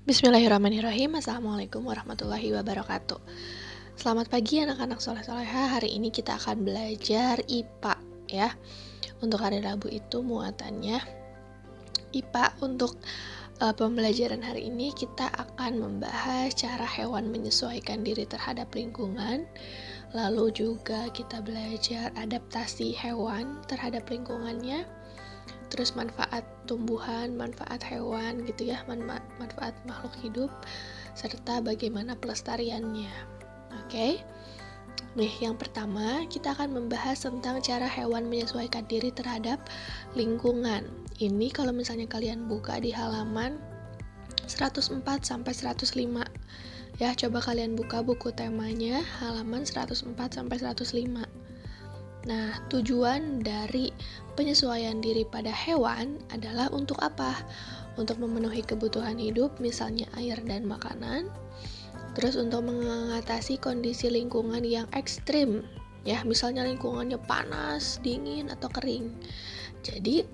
Bismillahirrahmanirrahim. Assalamualaikum warahmatullahi wabarakatuh. Selamat pagi anak-anak soleh-soleha. Hari ini kita akan belajar IPA ya. Untuk hari Rabu itu muatannya IPA. Untuk pembelajaran hari ini kita akan membahas cara hewan menyesuaikan diri terhadap lingkungan. Lalu juga kita belajar adaptasi hewan terhadap lingkungannya. Terus manfaat tumbuhan, manfaat hewan gitu ya, manfaat makhluk hidup, serta bagaimana pelestariannya. Oke. Nih, yang pertama kita akan membahas tentang cara hewan menyesuaikan diri terhadap lingkungan. Ini kalau misalnya kalian buka di halaman 104 sampai 105. Ya, coba kalian buka buku temanya halaman 104 sampai 105. Nah, tujuan dari penyesuaian diri pada hewan adalah untuk apa? Untuk memenuhi kebutuhan hidup, misalnya air dan makanan. Terus untuk mengatasi kondisi lingkungan yang ekstrim, ya, misalnya lingkungannya panas, dingin, atau kering. Jadi,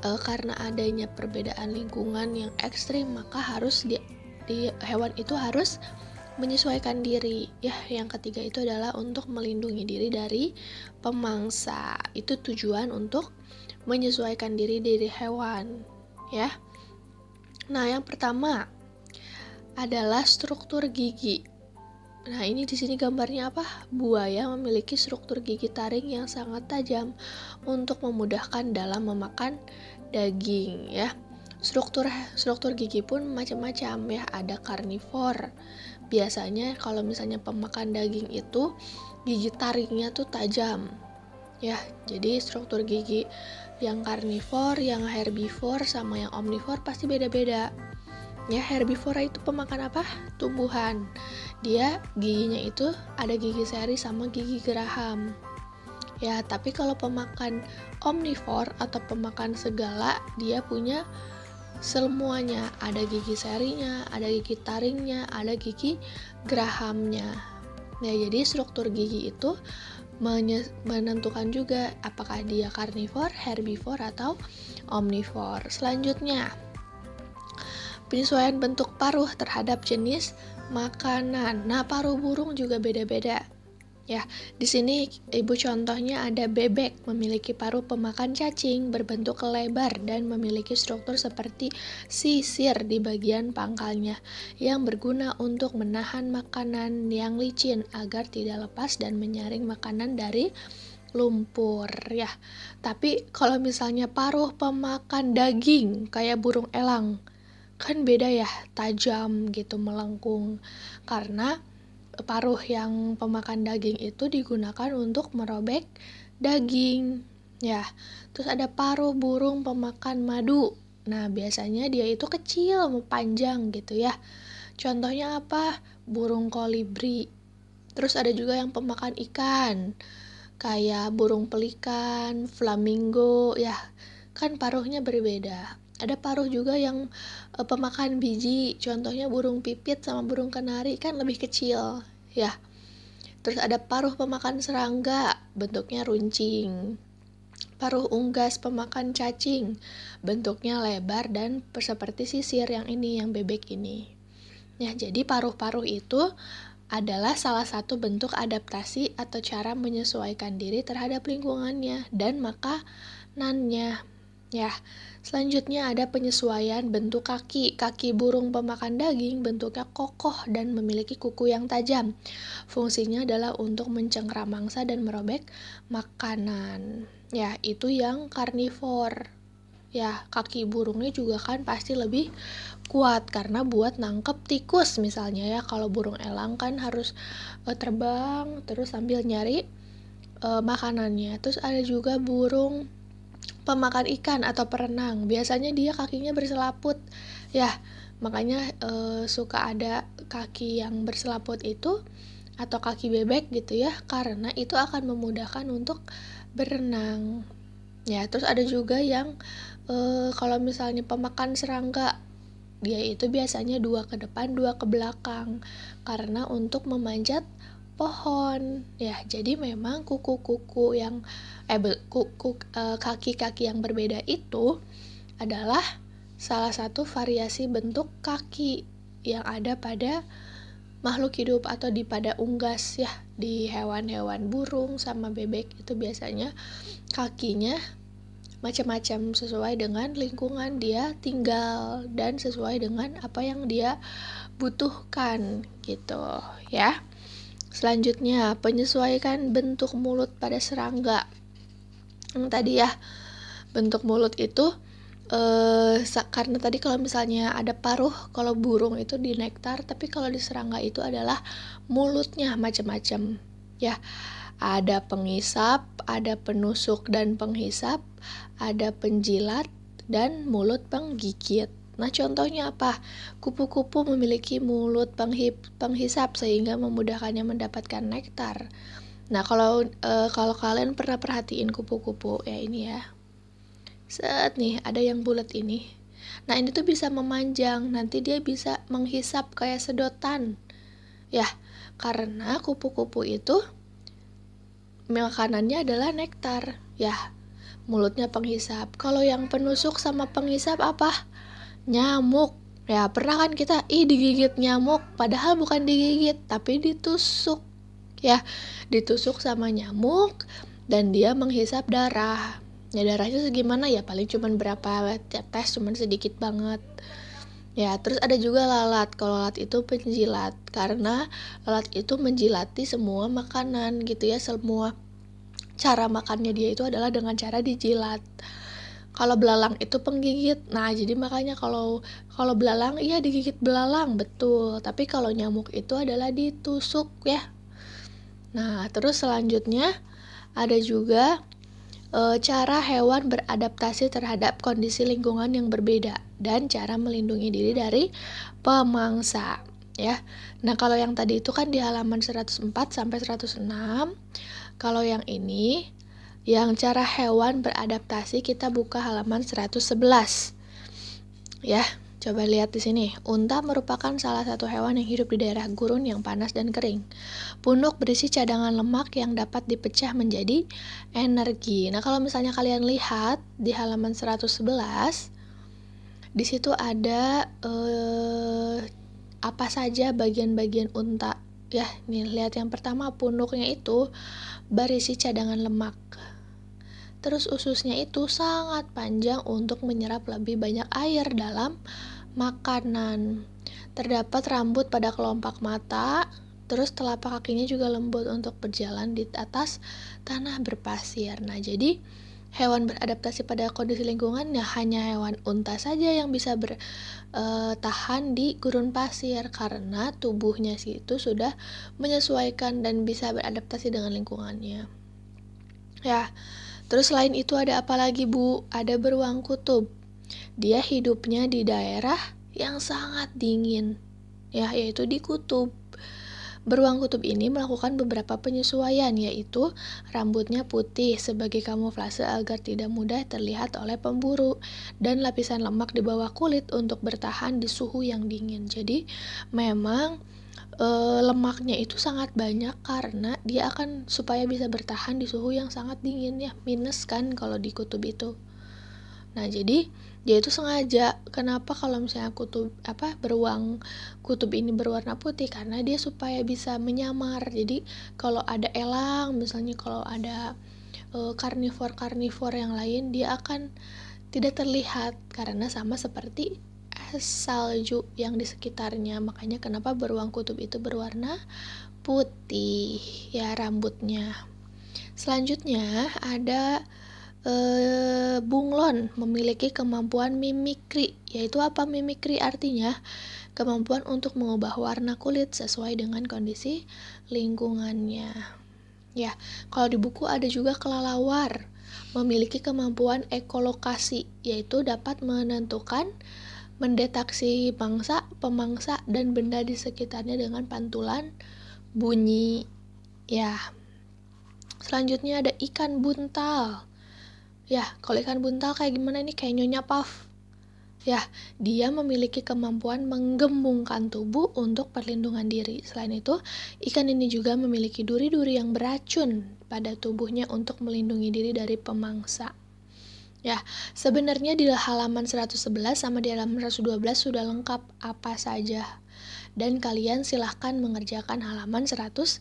karena adanya perbedaan lingkungan yang ekstrim, maka harus di hewan itu harus menyesuaikan diri. Ya, yang ketiga itu adalah untuk melindungi diri dari pemangsa. Itu tujuan untuk menyesuaikan diri dari hewan, ya. Nah, yang pertama adalah struktur gigi. Nah, ini di sini gambarnya apa? Buaya memiliki struktur gigi taring yang sangat tajam untuk memudahkan dalam memakan daging, ya. Struktur gigi pun macam-macam ya, ada karnivor. Biasanya kalau misalnya pemakan daging itu gigi taringnya tuh tajam. Ya, jadi struktur gigi yang karnivor, yang herbivor sama yang omnivor pasti beda-beda. Ya, herbivora itu pemakan apa? Tumbuhan. Dia giginya itu ada gigi seri sama gigi geraham. Ya, tapi kalau pemakan omnivor atau pemakan segala, dia punya semuanya, ada gigi serinya, ada gigi taringnya, ada gigi gerahamnya. Nah, jadi struktur gigi itu menentukan juga apakah dia karnivor, herbivor, atau omnivor. Selanjutnya, penyesuaian bentuk paruh terhadap jenis makanan. Nah, paruh burung juga beda-beda. Ya, di sini ibu contohnya ada bebek memiliki paruh pemakan cacing berbentuk lebar dan memiliki struktur seperti sisir di bagian pangkalnya yang berguna untuk menahan makanan yang licin agar tidak lepas dan menyaring makanan dari lumpur ya. Tapi kalau misalnya paruh pemakan daging kayak burung elang kan beda ya, tajam gitu, melengkung, karena paruh yang pemakan daging itu digunakan untuk merobek daging ya. Terus ada paruh burung pemakan madu. Nah, biasanya dia itu kecil, panjang gitu ya. Contohnya apa? Burung kolibri. Terus ada juga yang pemakan ikan, kayak burung pelikan, flamingo ya. Kan paruhnya berbeda. Ada paruh juga yang pemakan biji, contohnya burung pipit sama burung kanari, kan lebih kecil ya. Terus ada paruh pemakan serangga, bentuknya runcing. Paruh unggas pemakan cacing, bentuknya lebar dan seperti sisir yang ini, yang bebek ini. Ya, jadi paruh-paruh itu adalah salah satu bentuk adaptasi atau cara menyesuaikan diri terhadap lingkungannya dan makanannya. Ya, selanjutnya ada penyesuaian bentuk kaki. Kaki burung pemakan daging bentuknya kokoh dan memiliki kuku yang tajam. Fungsinya adalah untuk mencengkram mangsa dan merobek makanan. Ya, itu yang karnivor. Ya, kaki burungnya juga kan pasti lebih kuat karena buat nangkep tikus misalnya ya. Kalau burung elang kan harus terbang terus sambil nyari makanannya. Terus ada juga burung pemakan ikan atau perenang. Biasanya dia kakinya berselaput. Ya, makanya suka ada kaki yang berselaput itu atau kaki bebek gitu ya, karena itu akan memudahkan untuk berenang. Ya, terus ada juga yang kalau misalnya pemakan serangga, dia itu biasanya 2 ke depan, 2 ke belakang karena untuk memanjat pohon. Ya, jadi memang kuku-kuku yang kaki-kaki yang berbeda itu adalah salah satu variasi bentuk kaki. yang ada pada makhluk hidup atau pada unggas ya, di hewan-hewan burung sama bebek itu biasanya kakinya macam-macam sesuai dengan lingkungan dia tinggal dan sesuai dengan apa yang dia butuhkan gitu ya. Selanjutnya, penyesuaikan bentuk mulut pada serangga. Tadi ya, bentuk mulut itu karena tadi kalau misalnya ada paruh, kalau burung itu di nektar, tapi kalau di serangga itu adalah mulutnya macam-macam ya. Ada penghisap, ada penusuk dan penghisap, ada penjilat, dan mulut penggigit. Nah, contohnya apa? Kupu-kupu memiliki mulut penghisap sehingga memudahkannya mendapatkan nektar. Nah, kalau kalian pernah perhatiin kupu-kupu ya ini ya. Set nih, ada yang bulat ini. Nah, ini tuh bisa memanjang, nanti dia bisa menghisap kayak sedotan. Ya, karena kupu-kupu itu makanannya adalah nektar. Ya, mulutnya penghisap. Kalau yang penusuk sama penghisap apa? Nyamuk. Ya, pernah kan kita digigit nyamuk, padahal bukan digigit, tapi ditusuk. Ya, ditusuk sama nyamuk dan dia menghisap darah. Ya, darahnya segimana ya, paling cuman berapa tetes, cuman sedikit banget. Ya, terus ada juga lalat. Kalau lalat itu penjilat, karena lalat itu menjilati semua makanan gitu ya, semua cara makannya dia itu adalah dengan cara dijilat. Kalau belalang itu penggigit. Nah, jadi makanya kalau belalang iya digigit belalang, betul. Tapi kalau nyamuk itu adalah ditusuk ya. Nah, terus selanjutnya ada juga cara hewan beradaptasi terhadap kondisi lingkungan yang berbeda dan cara melindungi diri dari pemangsa ya. Nah, kalau yang tadi itu kan di halaman 104 sampai 106. Kalau yang ini yang cara hewan beradaptasi kita buka halaman 111. Ya, coba lihat di sini. Unta merupakan salah satu hewan yang hidup di daerah gurun yang panas dan kering. Punuk berisi cadangan lemak yang dapat dipecah menjadi energi. Nah, kalau misalnya kalian lihat di halaman 111, di situ ada apa saja bagian-bagian unta. Ya, nih lihat yang pertama, punuknya itu berisi cadangan lemak. Terus ususnya itu sangat panjang untuk menyerap lebih banyak air dalam makanan. Terdapat rambut pada kelopak mata, terus telapak kakinya juga lembut untuk berjalan di atas tanah berpasir. Nah, jadi hewan beradaptasi pada kondisi lingkungan ya hanya hewan unta saja yang bisa bertahan di gurun pasir karena tubuhnya itu sudah menyesuaikan dan bisa beradaptasi dengan lingkungannya. Ya, terus selain itu ada apa lagi, Bu? Ada beruang kutub. Dia hidupnya di daerah yang sangat dingin, ya, yaitu di kutub. Beruang kutub ini melakukan beberapa penyesuaian, yaitu rambutnya putih sebagai kamuflase agar tidak mudah terlihat oleh pemburu, dan lapisan lemak di bawah kulit untuk bertahan di suhu yang dingin. Jadi, memang lemaknya itu sangat banyak karena dia akan supaya bisa bertahan di suhu yang sangat dingin ya, minus kan kalau di kutub itu. Nah, jadi dia itu sengaja kenapa kalau misalnya beruang kutub ini berwarna putih, karena dia supaya bisa menyamar. Jadi kalau ada elang, misalnya kalau ada karnivor yang lain, dia akan tidak terlihat karena sama seperti salju yang di sekitarnya. Makanya kenapa beruang kutub itu berwarna putih ya rambutnya. Selanjutnya ada bunglon memiliki kemampuan mimikri. Yaitu apa mimikri? Artinya kemampuan untuk mengubah warna kulit sesuai dengan kondisi lingkungannya. Ya, kalau di buku ada juga kelelawar memiliki kemampuan ekolokasi, yaitu dapat mendeteksi pemangsa, dan benda di sekitarnya dengan pantulan bunyi. Ya. Selanjutnya ada ikan buntal. Ya, kalau ikan buntal kayak gimana nih? Kayak Nyonya Puff. Ya, dia memiliki kemampuan menggembungkan tubuh untuk perlindungan diri. Selain itu, ikan ini juga memiliki duri-duri yang beracun pada tubuhnya untuk melindungi diri dari pemangsa. Ya, sebenarnya di halaman 111 sama di halaman 112 sudah lengkap apa saja. Dan kalian silahkan mengerjakan halaman 113.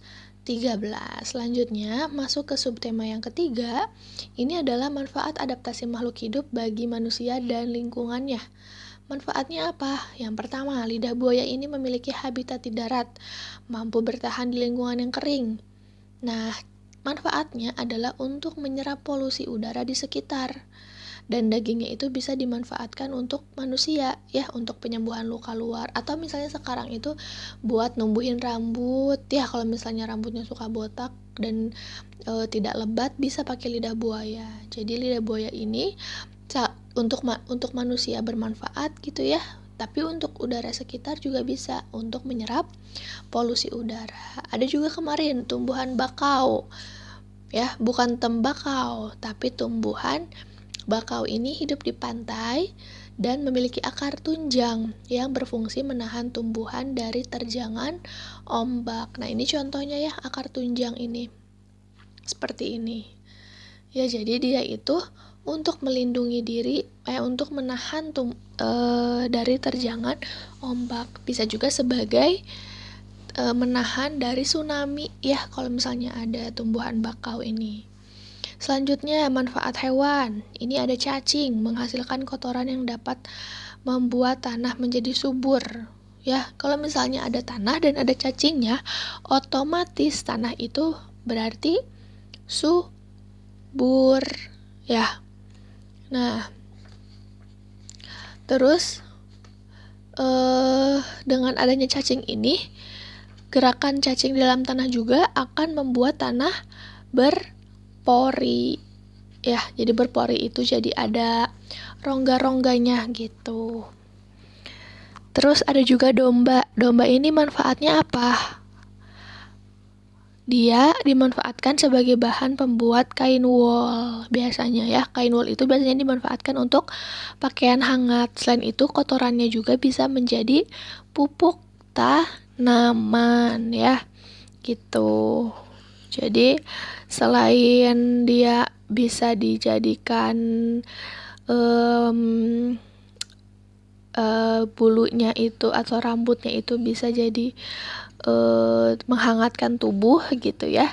Selanjutnya, masuk ke subtema yang ketiga. Ini adalah manfaat adaptasi makhluk hidup bagi manusia dan lingkungannya. Manfaatnya apa? Yang pertama, lidah buaya ini memiliki habitat di darat, mampu bertahan di lingkungan yang kering. Nah, manfaatnya adalah untuk menyerap polusi udara di sekitar. Dan dagingnya itu bisa dimanfaatkan untuk manusia, ya, untuk penyembuhan luka luar. Atau misalnya sekarang itu buat numbuhin rambut, ya, kalau misalnya rambutnya suka botak dan tidak lebat, bisa pakai lidah buaya. Jadi lidah buaya ini untuk manusia bermanfaat gitu ya, tapi untuk udara sekitar juga bisa untuk menyerap polusi udara. Ada juga kemarin tumbuhan bakau, ya, bukan tembakau, tapi tumbuhan bakau ini hidup di pantai dan memiliki akar tunjang yang berfungsi menahan tumbuhan dari terjangan ombak. Nah, ini contohnya ya, akar tunjang ini. Seperti ini. Ya, jadi dia itu untuk melindungi diri, untuk menahan dari terjangan ombak. Bisa juga sebagai menahan dari tsunami ya, kalau misalnya ada tumbuhan bakau ini. Selanjutnya, manfaat hewan. Ini ada cacing, menghasilkan kotoran yang dapat membuat tanah menjadi subur. Ya, kalau misalnya ada tanah dan ada cacingnya, otomatis tanah itu berarti subur. Ya. Nah, terus dengan adanya cacing ini, gerakan cacing di dalam tanah juga akan membuat tanah berpori. Ya, jadi berpori itu jadi ada rongga-rongganya gitu. Terus ada juga domba. Domba ini manfaatnya apa? Dia dimanfaatkan sebagai bahan pembuat kain wol. Biasanya ya, kain wol itu biasanya dimanfaatkan untuk pakaian hangat. Selain itu, kotorannya juga bisa menjadi pupuk tanaman ya. Gitu. Jadi, selain dia bisa dijadikan bulunya itu atau rambutnya itu bisa jadi menghangatkan tubuh gitu ya.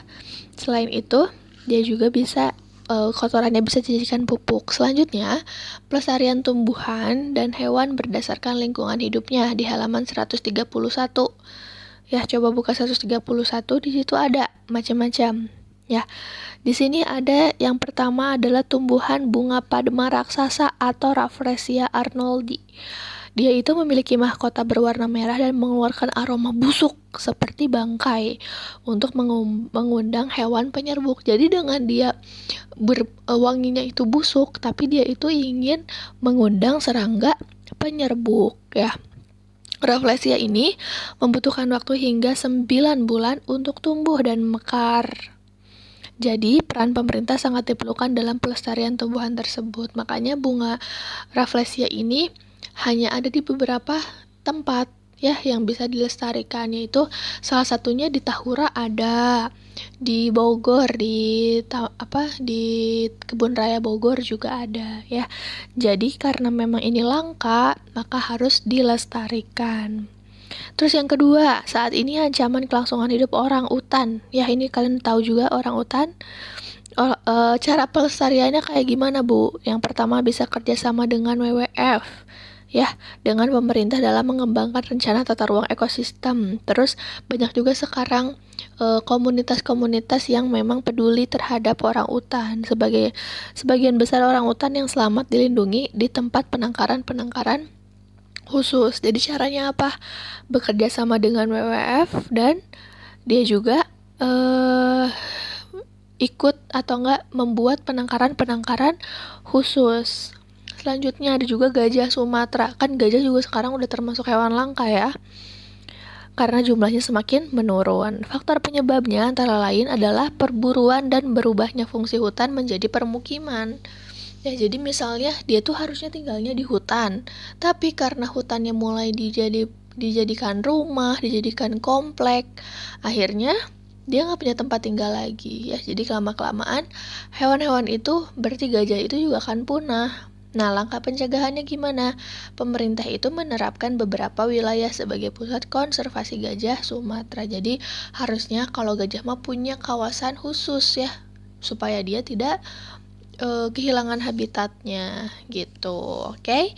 Selain itu, dia juga bisa kotorannya bisa dijadikan pupuk. Selanjutnya, pelestarian tumbuhan dan hewan berdasarkan lingkungan hidupnya di halaman 131. Ya, coba buka 131, di situ ada macam-macam. Ya, di sini ada yang pertama adalah tumbuhan bunga padma raksasa atau Rafflesia arnoldi. Dia itu memiliki mahkota berwarna merah dan mengeluarkan aroma busuk seperti bangkai untuk mengundang hewan penyerbuk. Jadi dengan dia wanginya itu busuk, tapi dia itu ingin mengundang serangga penyerbuk ya. Rafflesia ini membutuhkan waktu hingga 9 bulan untuk tumbuh dan mekar. Jadi, peran pemerintah sangat diperlukan dalam pelestarian tumbuhan tersebut. Makanya bunga Rafflesia ini hanya ada di beberapa tempat ya yang bisa dilestarikan, yaitu salah satunya di Tahura ada, di Bogor di Kebun Raya Bogor juga ada ya. Jadi karena memang ini langka, maka harus dilestarikan. Terus yang kedua, saat ini ancaman kelangsungan hidup orang utan. Ya, ini kalian tahu juga orang utan. Cara pelestariannya kayak gimana, Bu? Yang pertama bisa kerjasama dengan WWF. Ya, dengan pemerintah dalam mengembangkan rencana tata ruang ekosistem. Terus banyak juga sekarang komunitas-komunitas yang memang peduli terhadap orang utan. Sebagian besar orang utan yang selamat dilindungi di tempat penangkaran khusus. Jadi caranya apa? Bekerja sama dengan WWF dan dia juga ikut atau enggak membuat penangkaran khusus. Selanjutnya ada juga gajah Sumatera. Kan gajah juga sekarang udah termasuk hewan langka ya, karena jumlahnya semakin menurun. Faktor penyebabnya antara lain adalah perburuan dan berubahnya fungsi hutan menjadi permukiman. Ya, jadi misalnya dia tuh harusnya tinggalnya di hutan, tapi karena hutannya mulai dijadikan rumah, dijadikan komplek, akhirnya dia nggak punya tempat tinggal lagi ya. Jadi lama-kelamaan hewan-hewan itu berarti gajah itu juga akan punah. Nah, langkah pencegahannya gimana? Pemerintah itu menerapkan beberapa wilayah sebagai pusat konservasi gajah Sumatera. Jadi harusnya kalau gajah mah punya kawasan khusus ya, supaya dia tidak kehilangan habitatnya gitu. Oke?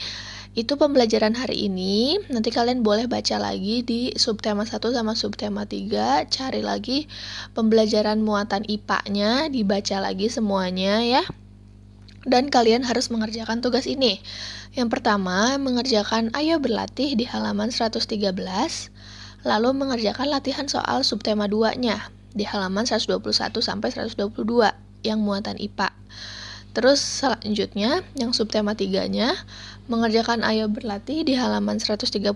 Itu pembelajaran hari ini. Nanti kalian boleh baca lagi di subtema 1 sama subtema 3. Cari lagi pembelajaran muatan IPA-nya, dibaca lagi semuanya ya. Dan kalian harus mengerjakan tugas ini. Yang pertama, mengerjakan Ayo Berlatih di halaman 113. Lalu mengerjakan latihan soal subtema 2-nya di halaman 121 sampai 122 yang muatan IPA. Terus selanjutnya, yang subtema 3-nya, mengerjakan Ayo Berlatih di halaman 133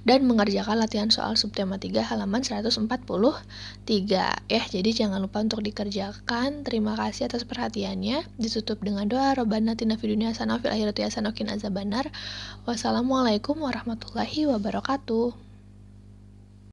dan mengerjakan latihan soal subtema 3 halaman 143. Ya, jadi jangan lupa untuk dikerjakan. Terima kasih atas perhatiannya. Ditutup dengan doa Rabbana atina fid dunya hasanah wa fil akhirati hasanah wa qina azabannar. Wassalamualaikum warahmatullahi wabarakatuh.